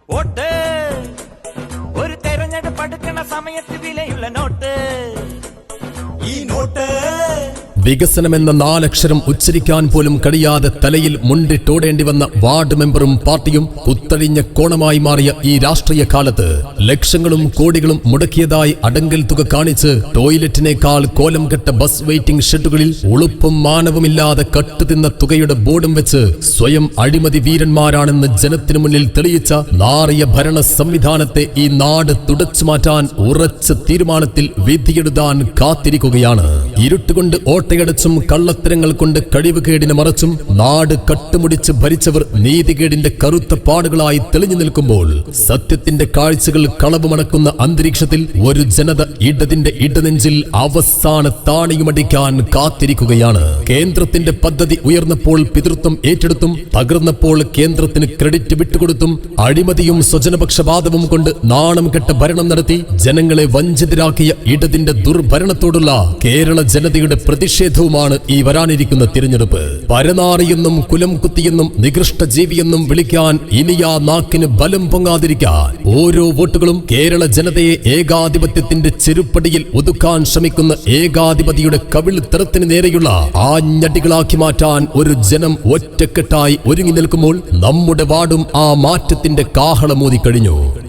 Vote ഒരു തെരഞ്ഞെടുപ്പ് അടുക്കണ സമയത്ത് വിലയുള്ള നോട്ട്. ഈ നോട്ട് വികസനമെന്ന നാലക്ഷരം ഉച്ചരിക്കാൻ പോലും കഴിയാതെ തലയിൽ മുണ്ടിട്ടോടേണ്ടി വന്ന വാർഡ് മെമ്പറും പാർട്ടിയും കുത്തഴിഞ്ഞ കോണമായി മാറിയ ഈ രാഷ്ട്രീയ കാലത്ത് ലക്ഷങ്ങളും കോടികളും മുടക്കിയതായി അടങ്കൽ തുക കാണിച്ച് ടോയ്ലറ്റിനേക്കാൾ കോലം കെട്ട ബസ് വെയിറ്റിംഗ് ഷെഡുകളിൽ ഉളുപ്പും മാനവുമില്ലാതെ കട്ടുതിന്ന തുകയുടെ ബോർഡും വെച്ച് സ്വയം അഴിമതി വീരന്മാരാണെന്ന് ജനത്തിനു മുന്നിൽ തെളിയിച്ച നാറിയ ഭരണ സംവിധാനത്തെ ഈ നാട് തുടച്ചുമാറ്റാൻ ഉറച്ച തീരുമാനത്തിൽ വിധിയെഴുതാൻ കാത്തിരിക്കുകയാണ്. ഇരുട്ടുകൊണ്ട് ഓട്ടയടച്ചും കള്ളത്തരങ്ങൾ കൊണ്ട് കഴിവുകേടിനെ മറച്ചും നാട് കട്ടുമുടിച്ച് ഭരിച്ചവർ നീതികേടിന്റെ കറുത്ത പാടുകളായി തെളിഞ്ഞു നിൽക്കുമ്പോൾ സത്യത്തിന്റെ കാഴ്ചകൾ കളവുമണക്കുന്ന അന്തരീക്ഷത്തിൽ ഒരു ജനത ഇടതിന്റെ ഇടനെഞ്ചിൽ അവസാന താണിയുമടിക്കാൻ കാത്തിരിക്കുകയാണ്. കേന്ദ്രത്തിന്റെ പദ്ധതി ഉയർന്നപ്പോൾ പിതൃത്വം ഏറ്റെടുത്തും തകർന്നപ്പോൾ കേന്ദ്രത്തിന് ക്രെഡിറ്റ് വിട്ടുകൊടുത്തും അഴിമതിയും സ്വജനപക്ഷപാതവും കൊണ്ട് നാണം കെട്ട ഭരണം നടത്തി ജനങ്ങളെ വഞ്ചിതരാക്കിയ ഇടതിന്റെ ദുർഭരണത്തോടുള്ള കേരള ജനതയുടെ പ്രതിഷേധവുമാണ് ഈ വരാനിരിക്കുന്ന തിരഞ്ഞെടുപ്പ്. പരനാറിയെന്നും കുലം കുത്തിയെന്നും നികൃഷ്ട ജീവിയെന്നും വിളിക്കാൻ ഇനിയാ നാക്കിന് ബലം പൊങ്ങാതിരിക്കാൻ ഓരോ വോട്ടുകളും കേരള ജനതയെ ഏകാധിപത്യത്തിന്റെ ചെരുപ്പടിയിൽ ഒതുക്കാൻ ശ്രമിക്കുന്ന ഏകാധിപതിയുടെ കവിൾത്തരത്തിന് നേരെയുള്ള ആഞ്ഞടികളാക്കി മാറ്റാൻ ഒരു ജനം ഒറ്റക്കെട്ടായി ഒരുങ്ങി നിൽക്കുമ്പോൾ നമ്മുടെ വാർഡും ആ മാറ്റത്തിന്റെ കാഹളമൂതി കഴിഞ്ഞു.